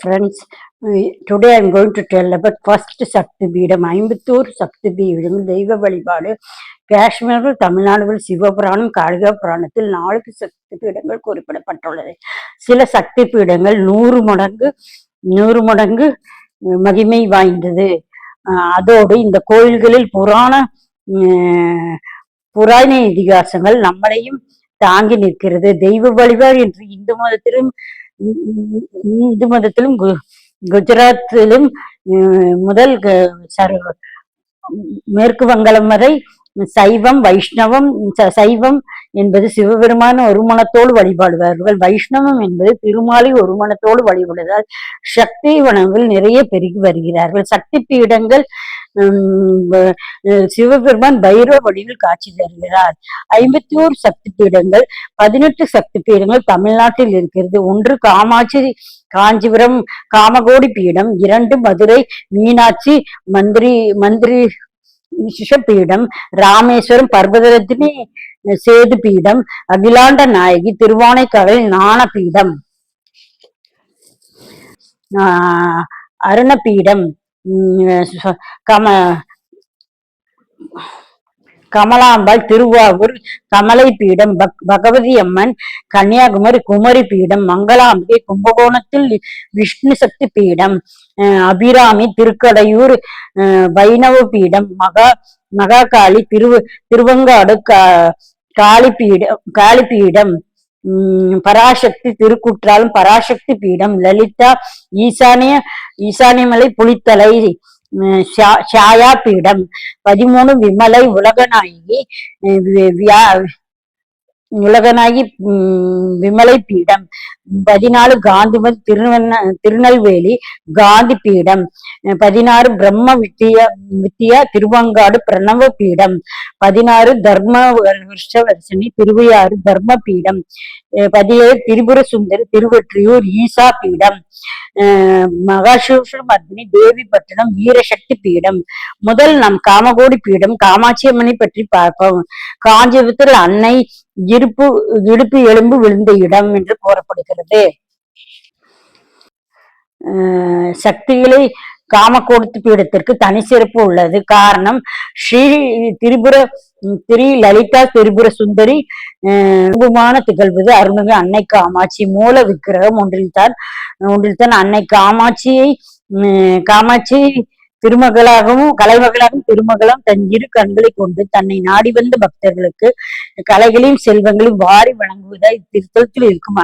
friends. Today I am going to tell about first சக்தி பீடம். 51 சக்தி பீடம் தெய்வ வழிபாடு. காஷ்மீரில், தமிழ்நாடுகள் சிவபுராணம், காளிகா புராணத்தில் 4 சக்தி பீடங்கள் குறிப்பிடப்பட்டுள்ளது. சில சக்தி பீடங்கள் 100 மடங்கு மகிமை வாய்ந்தது. அதோடு இந்த கோயில்களில் புராண இதிகாசங்கள் நம்மளையும் தாங்கி நிற்கிறது. தெய்வ வழிபாடு என்று இந்து மதத்திலும் குஜராத்திலும் முதல் மேற்கு வங்காளம் வரை சைவம் என்பது சிவபெருமான ஒரு மனத்தோடு வழிபாடுவார்கள். வைஷ்ணவம் என்பது திருமாலை ஒரு மனத்தோடு வழிபடுவதால் சக்தி வனங்கள் நிறைய பெருகி வருகிறார்கள். சக்தி பீடங்கள் சிவபெருமான் பைரவ வடிவில் காட்சி தருகிறார். 51 சக்தி பீடங்கள், 18 சக்தி பீடங்கள் தமிழ்நாட்டில் இருக்கிறது. 1 காமாட்சி காஞ்சிபுரம் காமகோடி பீடம், 2 மதுரை மீனாட்சி மந்திரி பீடம், ராமேஸ்வரம் பர்வதரத்தினி சேது பீடம், அகிலாண்ட நாயகி திருவானைக்காவல் ஞான பீடம், அருணபீடம், கமலாம்பாள் திருவாவூர் கமலை பீடம், பகவதி அம்மன் கன்னியாகுமரி குமரி பீடம், மங்களாம்பிகை கும்பகோணத்தில் விஷ்ணு சக்தி பீடம், அபிராமி திருக்கடையூர் வைணவ பீடம், மகாகாளி திருவங்காடு காளி பீடம், பராசக்தி திருக்குற்றாலம் பராசக்தி பீடம், லலிதா ஈசானியமலை புலித்தலை சாயா பீடம், 13 விமலை உலகநாயகி விமலை பீடம், 14 காந்திமதி திருநெல்வேலி காந்தி பீடம், 16 பிரம்ம வித்யா திருவங்காடு பிரணவ பீடம், 16 தர்மவர்ஷவர்ஷினி திருவையாறு தர்ம பீடம், 17 திரிபுர சுந்தரி திருவொற்றியூர் ஈசா பீடம், மகாசிவமர்தினி தேவிப்பட்டினம் வீரசக்தி பீடம். முதல் நம் காமகோடி பீடம் காமாட்சி அம்மனை பற்றி பார்ப்போம். காஞ்சிபுரத்தில் அன்னை இடுப்பு எலும்பு விழுந்த இடம் என்று கூறப்படுகிறது. சக்திகளை காமகோடி பீடத்திற்கு தனி சிறப்பு உள்ளது. காரணம், ஸ்ரீ லலிதா திரிபுர சுந்தரி திகழ்வது அருள்மிகு அன்னை காமாட்சி. மூல விக்கிரகம் ஒன்றில்தான் அன்னை காமாட்சி திருமகளாகவும் திருமகளாம் தன் இரு கண்களை கொண்டு தன்னை நாடி வந்த பக்தர்களுக்கு கலைகளையும் செல்வங்களையும் வாரி வழங்குவதாய் திருத்தலத்தில் இருக்கும்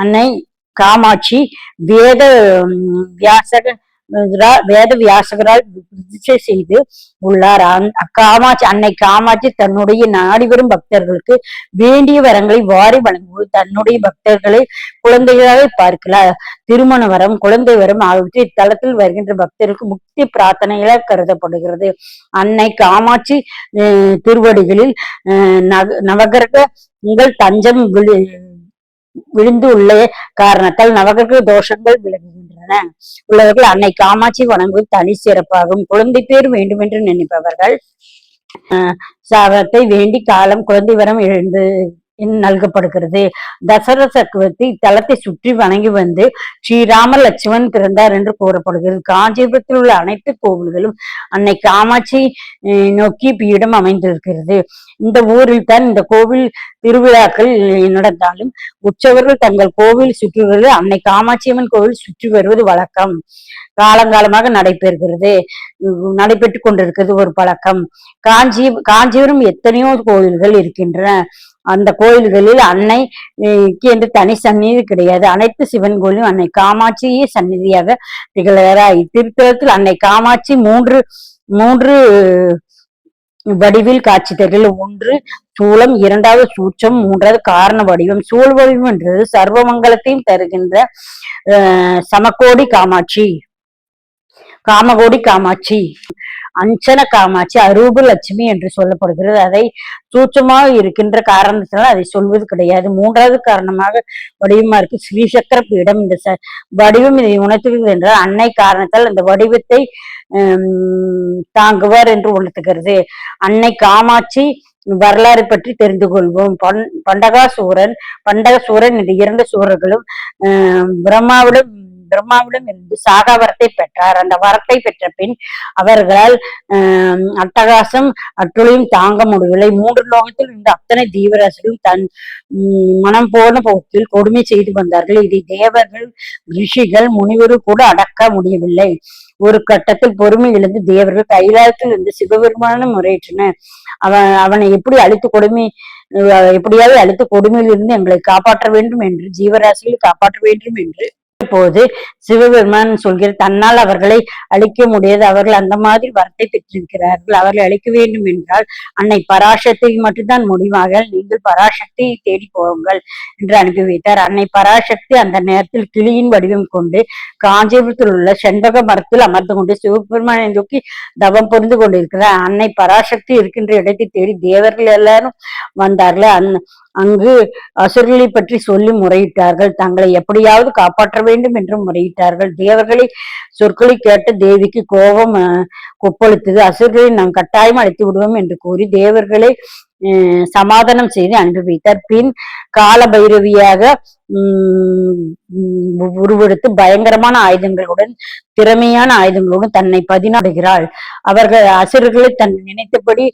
அன்னை காமாட்சி வேத வியாசகரால் பிரதிஷ்டை செய்து உள்ளார். அன்னை காமாட்சி தன்னுடைய நாடி வரும் பக்தர்களுக்கு வேண்டிய வரங்களை வாரி வழங்குவது தன்னுடைய பக்தர்களை குழந்தைகளாக பார்க்கிறார். திருமண வரம், குழந்தை வரம் ஆகியவற்றை இத்தலத்தில் வருகின்ற பக்தர்களுக்கு முக்தி பிரார்த்தனைகளாக கருதப்படுகிறது. அன்னை காமாட்சி திருவடிகளில் நவகிரகங்கள் தஞ்சம் விழுந்து உள்ள காரணத்தால் நவகிரக தோஷங்கள் விலகுகின்றன. உள்ளவர்கள் அன்னை காமாட்சி வணங்குவது தனி சிறப்பாகும். குழந்தை பேர் வேண்டும் என்று நினைப்பவர்கள் சாபத்தை வேண்டி காலம் குழந்தை வரம் எழுந்து நல்கப்படுகிறது. தசரத சக்கரவர்த்தி இத்தலத்தை சுற்றி வணங்கி வந்து ஸ்ரீராம லட்சுமணன் பிறந்தார் என்று கூறப்படுகிறது. காஞ்சிபுரத்தில் உள்ள அனைத்து கோவில்களும் அன்னை காமாட்சி நோக்கி பீடம் அமைந்திருக்கிறது. இந்த ஊரில் தான் இந்த கோவில் திருவிழாக்கள் நடந்தாலும் உற்சவர்கள் தங்கள் கோவில் சுற்றுவது அன்னை காமாட்சியம்மன் கோவில் சுற்றி வருவது வழக்கம். காலங்காலமாக நடைபெற்று கொண்டிருக்கிறது ஒரு பழக்கம். காஞ்சிபுரம் எத்தனையோ கோயில்கள் இருக்கின்றன. அந்த கோயில்களில் அன்னைக்கு என்று தனி சந்நிதி கிடையாது. அனைத்து சிவன் கோயிலும் அன்னை காமாட்சியே சந்நிதியாக திகழ்கிறார். இத்திருத்தலத்தில் அன்னை காமாட்சி மூன்று வடிவில் காட்சி தருகிறது. 1 சூலம், 2வது சூட்சம், 3வது காரண வடிவம். சூழ் வடிவம் என்றது சர்வமங்கலத்தையும் தருகின்ற காமகோடி காமாட்சி. அஞ்சன காமாட்சி அரூப லட்சுமி என்று சொல்லப்படுகிறது. அதை சூட்சமாக இருக்கின்ற காரணத்தினால் அதை சொல்வது கிடையாது. 3வது காரணமாக வடிவமா இருக்கு ஸ்ரீசக்கர பீடம். இந்த வடிவம் இதை உணர்த்துகிறது என்றால் அன்னை காரணத்தால் அந்த வடிவத்தை தாங்குவார் என்று உணர்த்துகிறது. அன்னை காமாட்சி வரலாறு பற்றி தெரிந்து கொள்வோம். பண்டகசூரன் என்ற 2 சூரர்களும் பிரம்மாவிடம் பிரம்மாவிடம் இருந்து சாகா வரத்தை பெற்றார். அந்த வரத்தை பெற்ற பின் அவர்களால் அட்டகாசம் அட்டுளையும் தாங்க முடியவில்லை. 3 லோகத்தில் இருந்த அத்தனை தீவராசிகளும் தன் மனம் போன போக்கில் கொடுமை செய்து வந்தார்கள். இதை தேவர்கள், ரிஷிகள், முனிவரும் கூட அடக்க முடியவில்லை. ஒரு கட்டத்தில் பொறுமை இழந்து தேவர்கள் கைலாயத்தில் இருந்து சிவபெருமான முறையிட்டனர். அவனை எப்படியாவது அழித்து கொடுமையிலிருந்து எங்களை காப்பாற்ற வேண்டும் என்று, ஜீவராசிகளை காப்பாற்ற வேண்டும் என்று போது சிவபெருமான் சொல்கிற தன்னால் அவர்களை அழிக்க முடியாது. அவர்கள் அந்த மாதிரி வரத்தை பெற்றிருக்கிறார்கள். அவர்களை அழிக்க வேண்டும் என்றால் அன்னை பராசக்தி மட்டும்தான் முடிவாக, நீங்கள் பராசக்தியை தேடி போங்கள் என்று அனுப்பி வைத்தார். அன்னை பராசக்தி அந்த நேரத்தில் கிளியின் வடிவம் கொண்டு காஞ்சிபுரத்தில் உள்ள செண்பக மரத்தில் அமர்ந்து கொண்டு சிவபெருமானை நோக்கி தவம் புரிந்து கொண்டிருக்கிறார். அன்னை பராசக்தி இருக்கின்ற இடத்தை தேடி தேவர்கள் எல்லாரும் வந்தார்கள். அங்கு அசுரர்களை பற்றி சொல்லி முறையிட்டார்கள். தங்களை எப்படியாவது காப்பாற்ற வேண்டும் என்று முறையிட்டார்கள். தேவர்களை சொற்களை கேட்ட தேவிக்கு கோபம் கொப்பளித்தது. அசுரர்களை நாம் கட்டாயம் அழைத்து விடுவோம் என்று கூறி தேவர்களை சமாதானம் செய்து அனுப்பி வைத்தார். பின் கால பைரவியாக உருவெடுத்து பயங்கரமான ஆயுதங்களுடன், திறமையான ஆயுதங்களுடன் தன்னை பதினாடுகிறாள். அவர்கள் அசுரர்களை தன் நினைத்தபடி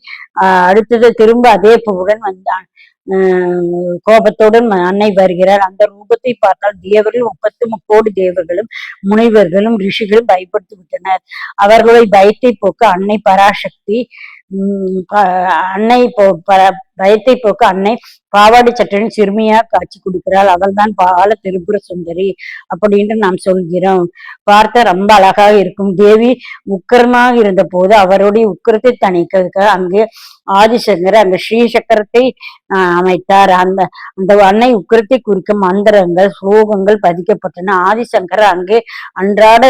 அடுத்தது திரும்ப அதே பூவுடன் வந்தான் கோபத்துடன் அன்னை வருகிறார். அந்த ரூபத்தை பார்த்தால் தேவர்கள் 33 தேவர்களும் முனிவர்களும் ரிஷிகளும் பயப்படுத்தி விட்டனர். அவர்களை பயத்தை போக்க அன்னை பராசக்தி பயத்தை போக்க அன்னை பாவாடை சட்டையின் சிறுமியா காட்சி கொடுக்கிறாள். அவள் தான் பால திரிபுர சுந்தரி அப்படின்னு நாம் சொல்கிறோம். பார்த்த ரொம்ப அழகாக இருக்கும். தேவி உக்கிரமாக இருந்த போது அவருடைய உக்கிரத்தை தணிக்கிறதுக்காக அங்கே ஆதிசங்கர் அந்த ஸ்ரீசக்கரத்தை அமைத்தார். அந்த அன்னை உக்கிரத்தை குறிக்கும் மந்திரங்கள், ஸ்லோகங்கள் பதிக்கப்பட்டன. ஆதிசங்கர் அங்கே அன்றாட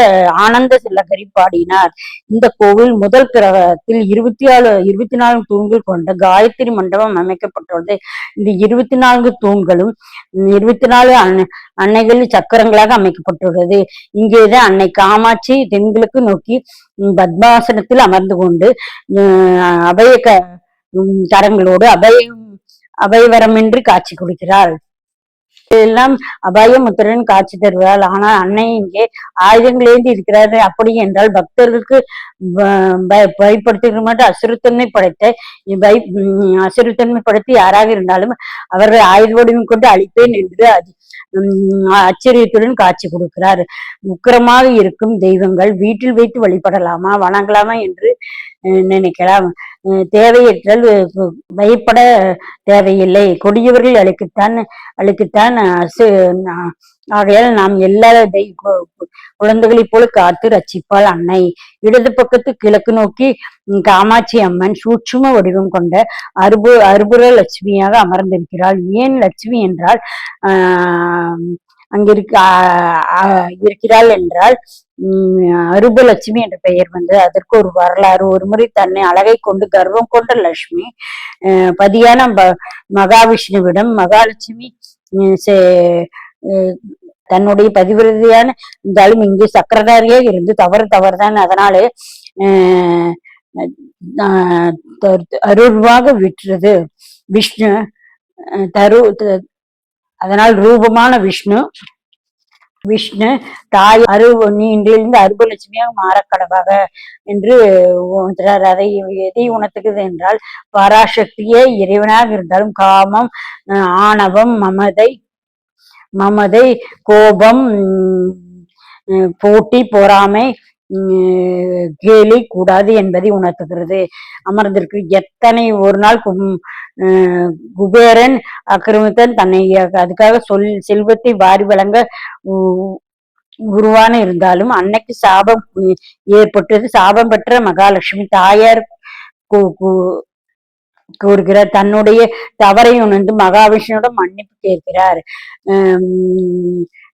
ஆனந்த சிலகரி பாடினார். இந்த கோவில் முதல் கிரகத்தில் 24 தூண்கள் கொண்ட காயத்ரி மண்டபம் அமைக்கப்பட்டுள்ளது. இந்த 24 தூண்களும் 24 அன்னைகள் சக்கரங்களாக அமைக்கப்பட்டுள்ளது. இங்கேதான் அன்னை காமாட்சி தென்கிழக்கு நோக்கி பத்மாசனத்தில் அமர்ந்து கொண்டு அபய கரங்களோடு அபயவரமின்றி காட்சி கொடுக்கிறாள். எல்லாம் அபாயமுத்திரன் காட்சி தருவாள். ஆனால் அன்னை இங்கே ஆயுதங்களேந்தி இருக்கிறார். அப்படி என்றால் பக்தர்களுக்கு பயப்படுத்துகிற மட்டும் அசுரத்தன்மை படைத்து யாராக இருந்தாலும் அவர்கள் ஆயுத வடிவம் கொண்டு அழிப்பேன் என்று ஆச்சரியத்துடன் காட்சி கொடுக்கிறார். உக்கிரமாக இருக்கும் தெய்வங்கள் வீட்டில் வைத்து வழிபடலாமா, வணங்கலாமா என்று நினைக்கலாம். தேவையற்றால் பயப்பட தேவையில்லை. கொடியவர்கள் அழுக்குத்தான் ஆகையால் நாம் எல்லா குழந்தைகளை போல காத்து ரட்சிப்பாள் அன்னை. இடது பக்கத்து கிழக்கு நோக்கி காமாட்சி அம்மன் சூட்சும வடிவம் கொண்ட அருபுர லட்சுமியாக அமர்ந்திருக்கிறாள். ஏன் லட்சுமி என்றால் இருக்கிறாள் என்றால் அருபலட்சுமி என்ற பெயர் வந்தது. அதற்கு ஒரு வரலாறு. ஒரு முறை தன்னை அழகை கொண்டு கர்வம் கொண்ட லட்சுமி பதியான மகாவிஷ்ணுவிடம் மகாலட்சுமி தன்னுடைய பதிவிரதையான இருந்தாலும் இங்கு சக்கரதாரியாக இருந்து தவறுதான், அதனாலே அருள்வாக விற்றது விஷ்ணு அதனால் ரூபமான விஷ்ணு தாய் நீ இன்றிலிருந்து அருபலட்சுமியாக மாறக்கடவாக என்று உணர்த்துறார். எதை உணர்த்துகிறது என்றால் பராசக்தியே இறைவனாக இருந்தாலும் காமம், ஆணவம், மமதை, கோபம், போட்டி, பொறாமை, கேலி கூடாது என்பதை உணர்த்துகிறது. அமர்ந்திருக்கு. எத்தனை ஒரு நாள் குபேரன் ஆக்கிரமித்தன் தன்னை அதுக்காக செல்வத்தை வாரி வழங்க உருவான இருந்தாலும் அன்னைக்கு சாபம் ஏற்பட்டது. சாபம் பெற்ற மகாலட்சுமி தாயார் கூறுகிறார். தன்னுடைய தவறை உணர்ந்து மகாவிஷ்ணுவிடம் மன்னிப்பு கேட்கிறார்.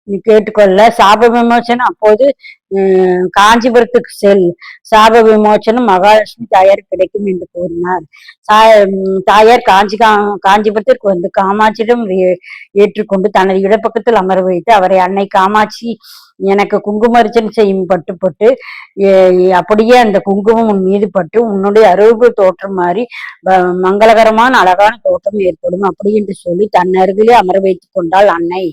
நீ கேட்டுக்கொள்ள. சாப விமோசனம் அப்போது காஞ்சிபுரத்துக்கு செல், சாப விமோசனம் மகாலட்சுமி தாயார் கிடைக்கும் என்று கூறினார். தாயார் காஞ்சிபுரத்திற்கு வந்து காமாட்சியிடம் ஏற்றுக்கொண்டு தனது இடப்பக்கத்தில் அமர வைத்து அவரை அன்னை காமாட்சி எனக்கு குங்குமர்ச்சனை செய்யும் பட்டு அப்படியே அந்த குங்குமம் உன் மீது பட்டு உன்னுடைய அருள்பு தோற்றம் மாறி மங்களகரமான அழகான தோற்றம் ஏற்படும் அப்படி என்று சொல்லி தன் அருகிலே அமர வைத்துக் கொண்டாள் அன்னை.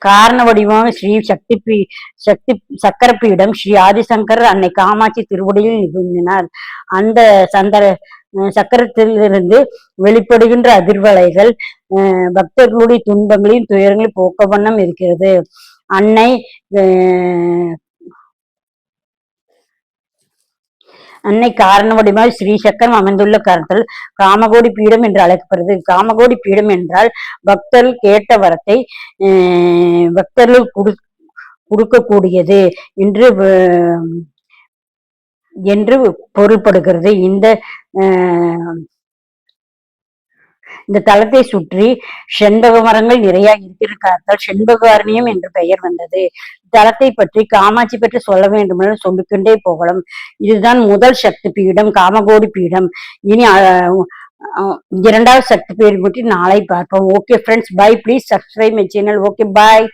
காரண வடிவமாக ஸ்ரீ சக்தி சக்கரப்பீடம் ஸ்ரீ ஆதிசங்கர் அன்னை காமாட்சி திருவடியில் நிகழ்ந்தினார். அந்த சக்கரத்திலிருந்து வெளிப்படுகின்ற அதிர்வலைகள் பக்தர்களுடைய துன்பங்களையும் துயரங்களையும் போக்க வண்ணம் இருக்கிறது. அன்னை காரண வடிவாய் ஸ்ரீ சக்கரம் அமைந்துள்ள கருத்தல் காமகோடி பீடம் என்று அழைக்கப்படுது. காமகோடி பீடம் என்றால் பக்தர்கள் கேட்ட வரத்தை பக்தர்கள் கொடுக்கக்கூடியது என்று பொருள்படுகிறது. இந்த தலத்தை சுற்றி செண்பக மரங்கள் நிறைய இருக்கிற காரணத்தால் செண்பகாரண்யம் என்று பெயர் வந்தது. தலத்தை பற்றி காமாட்சி பற்றி சொல்ல வேண்டுமென சொல்லிக்கொண்டே போகலாம். இதுதான் முதல் சக்தி பீடம், காமகோடி பீடம். இனி இரண்டாவது சக்தி பீடம் பற்றி நாளை பார்ப்போம். Okay friends, bye. Please subscribe my channel. Okay, bye.